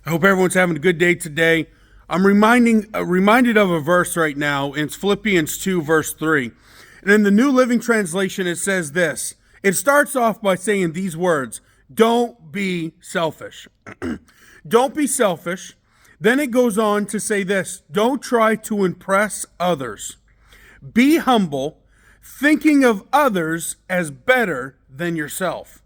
I hope everyone's having a good day today. I'm reminded of a verse right now. It's Philippians 2, verse 3. And in the New Living Translation, it says this. It starts off by saying these words, don't be selfish. Don't be selfish. Then it goes on to say this, don't try to impress others. Be humble, thinking of others as better than yourself.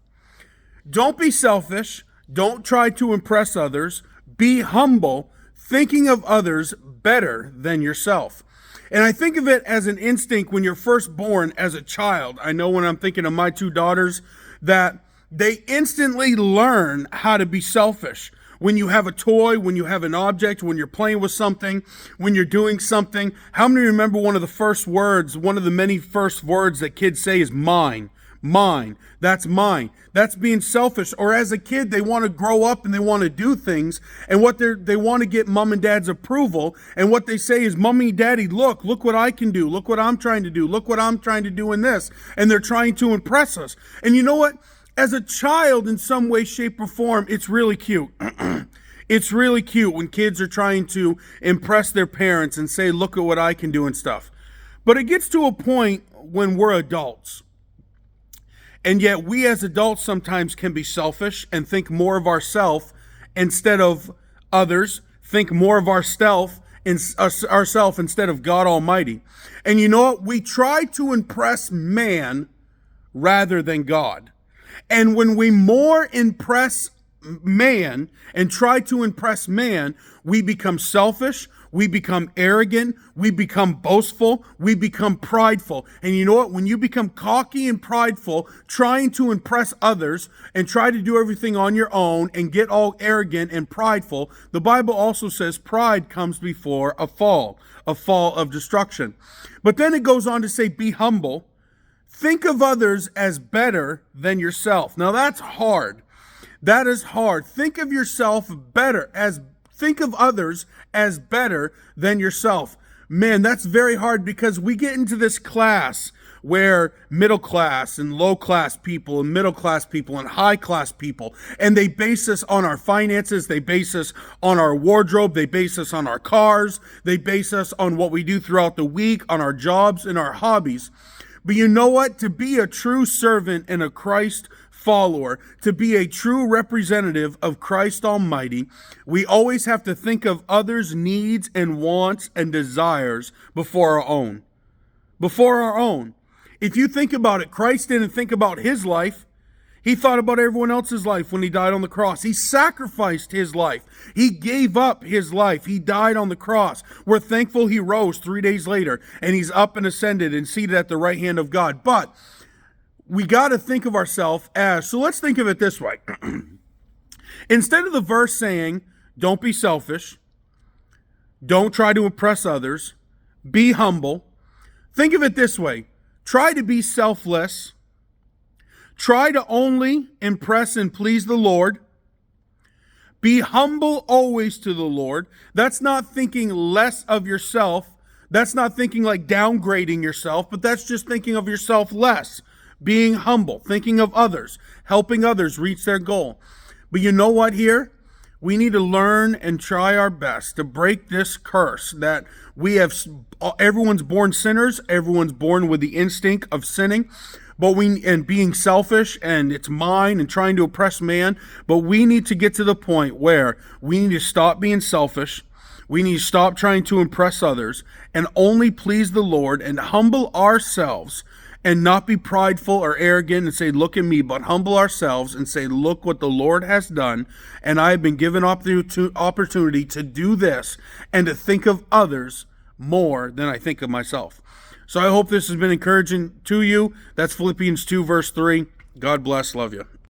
Don't be selfish. Don't try to impress others. Be humble, thinking of others better than yourself. And I think of it as an instinct when you're first born as a child. I know when I'm thinking of my two daughters that they instantly learn how to be selfish. When you have a toy, when you have an object, when you're playing with something, when you're doing something. How many remember one of the many first words that kids say is mine? Mine. That's mine. That's being selfish. Or as a kid, they want to grow up and they want to do things. And they want to get mom and dad's approval. And what they say is, mommy, daddy, look what I can do. Look what I'm trying to do. Look what I'm trying to do in this. And they're trying to impress us. And you know what? As a child, in some way, shape, or form, it's really cute. It's really cute when kids are trying to impress their parents and say, look at what I can do and stuff. But it gets to a point when we're adults. And yet we as adults sometimes can be selfish and think more of ourselves instead of others, think more of ourselves instead of God Almighty. And you know what? We try to impress man rather than God. And when we more impress man and try to impress man, we become selfish, we become arrogant, we become boastful, we become prideful. And you know what? When you become cocky and prideful, trying to impress others and try to do everything on your own and get all arrogant and prideful, the Bible also says pride comes before a fall of destruction. But then it goes on to say, be humble. Think of others as better than yourself. Now that's hard. That is hard. Think of others as better than yourself. Man, that's very hard because we get into this class where middle class and low class people and middle class people and high class people, and they base us on our finances, they base us on our wardrobe, they base us on our cars, they base us on what we do throughout the week, on our jobs and our hobbies. But you know what? To be a true servant and a Christ follower, to be a true representative of Christ Almighty, we always have to think of others' needs and wants and desires before our own. Before our own. If you think about it, Christ didn't think about his life. He thought about everyone else's life when he died on the cross. He sacrificed his life. He gave up his life. He died on the cross. We're thankful he rose 3 days later and he's up and ascended and seated at the right hand of God. But we got to think of ourselves so let's think of it this way. Instead of the verse saying, don't be selfish, don't try to impress others, be humble, think of it this way. Try to be selfless. Try to only impress and please the Lord. Be humble always to the Lord. That's not thinking less of yourself. That's not thinking like downgrading yourself, but that's just thinking of yourself less. Being humble, thinking of others, helping others reach their goal. But you know what here? We need to learn and try our best to break this curse that everyone's born sinners, everyone's born with the instinct of sinning. And being selfish and it's mine and trying to oppress man. But we need to get to the point where we need to stop being selfish. We need to stop trying to impress others and only please the Lord and humble ourselves and not be prideful or arrogant and say, look at me, but humble ourselves and say, look what the Lord has done. And I have been given opportunity to do this and to think of others more than I think of myself. So I hope this has been encouraging to you. That's Philippians 2, verse 3. God bless. Love you.